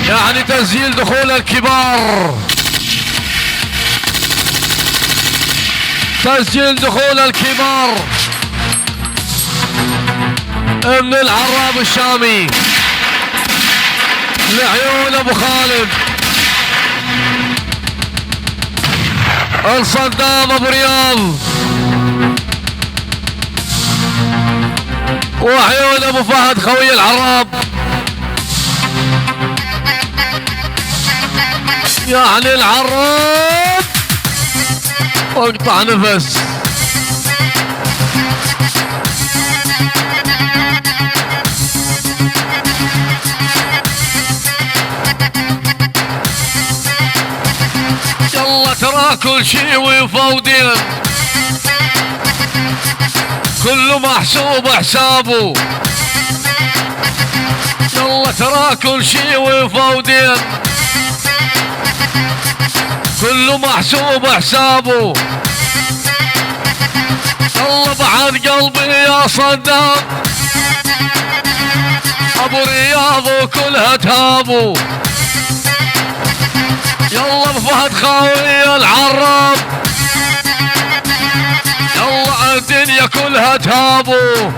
يعني تسجيل دخول الكبار، تسجيل دخول الكبار من العراب الشامي لعيون ابو خالد الصدام ابو رياض وعيون ابو فهد خوي العراب. يعني العراب واقطع نفس. يلا ترى كل شي وفودين، كله محسوب حسابه. يلا ترى كل شي وفودين، كله محسوب حسابه. يلا بعد قلبي يا صدام ابو رياض وكلها تهابه. يلا بفهد خاوي العراب، يلا الدنيا كلها تهابه.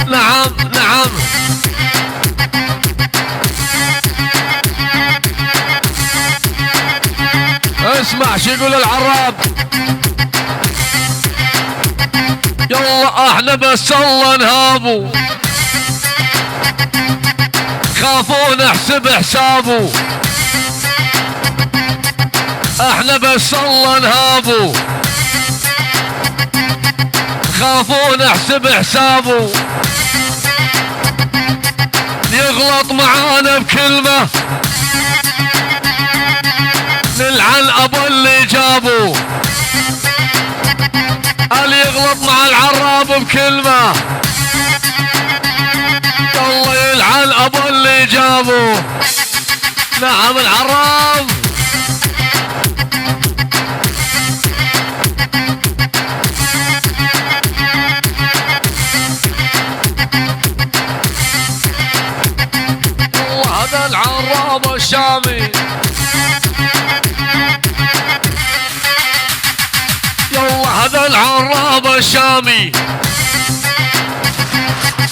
نعم نعم اسمع شو يقول العراب. يلا احنا بس الله نهابه، خافوا نحسب حسابه. احنا بس الله نهابه، خافوا نحسب حسابه. يغلط معانا بكلمة نلعن ابو اللي جابه. اللي يغلط مع العراب بكلمة الله يلعن ابو اللي جابه. نعم العراب والله هذا العراب الشامي. يلا هذا العراب الشامي،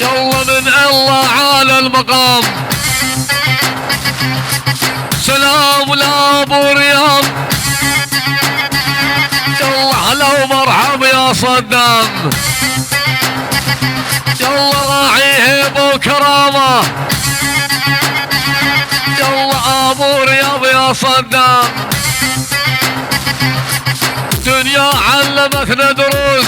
يلا من الله على المقام. سلام لابو رياض، يلا هلا ومرحب يا صدام. يلا راعي هيبه وكرامه، يلا ابو رياض يا صدام. دنيا علمتنا دروس،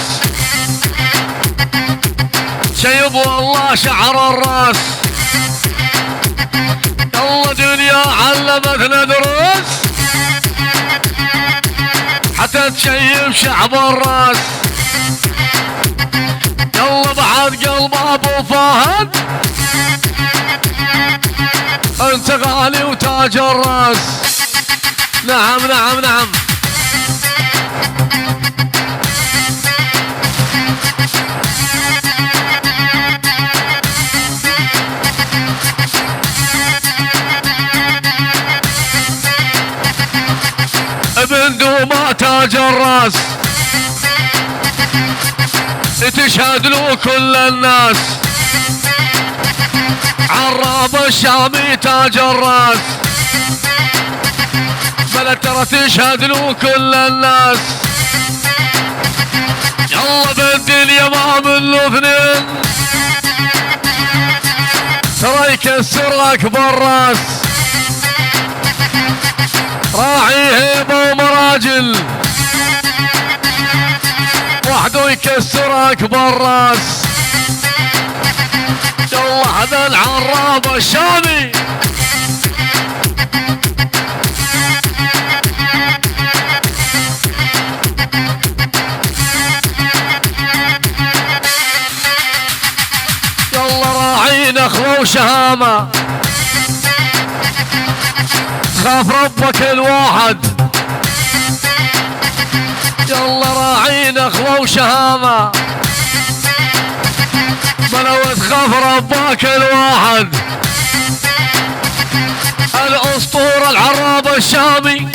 شيب والله شعر الراس. يلا دنيا علمتنا دروس حتى تشيب شعب الراس. يلا بعد قلب ابو فهد انت غالي وتاج الراس. نعم نعم نعم ابن دوما تاج الراس تشهد له كل الناس. عراب الشامي تاج الراس بلد ترى تشهد له كل الناس. يلا بالدنيا ما من له اثنين ترى يكسر اكبر راس. راعي هيبه ومراجل وحده يكسر اكبر راس. يلا هذا العراب الشامي. يلا راعي نخوه وشهامه، خاف ربك الواحد. يلا راعي نخوه وشهامه بلو تخاف ربك الواحد. الاسطورة العراب الشامي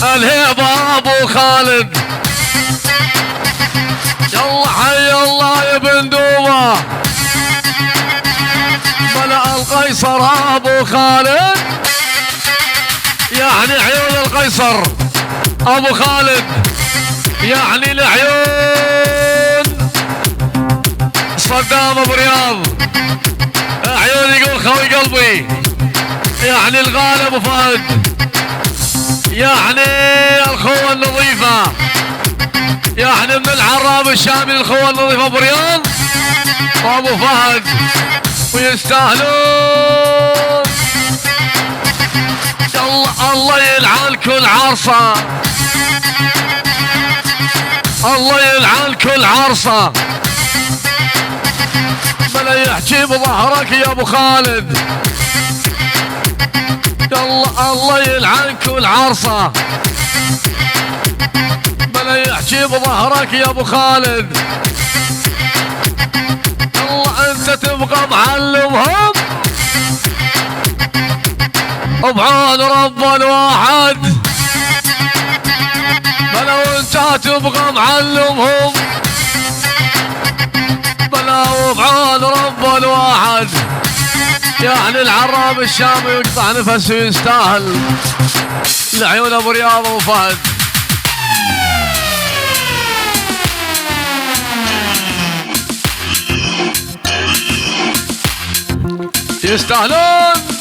الهيبة ابو خالد. يلا حي الله يا بن دوبة. ملأ القيصر ابو خالد، يعني عيون القيصر ابو خالد، يعني العيون صدام ابو رياض، عيون يقول خوي قلبي، يعني الغالي ابو فهد، يعني الخوة النظيفة، يعني من العراب الشامي الخوة النظيفة ابو رياض وابو فهد، ويستاهلون. يلا الله يلعن كل عرصة، الله يلعن كل عرصة. بلا يحكي بظهرك يا ابو خالد. يلا الله يلعن كل عرصة، بلا يحكي بظهرك يا ابو خالد. يلا انت تبقى معلمهم بعون رب الواحد، بلا وانت تبقى معلمهم بلا وبعون رب الواحد. يعني العراب الشامي يقطع نفسه يستاهل لعيون ابو رياض وفهد. يستاهلون.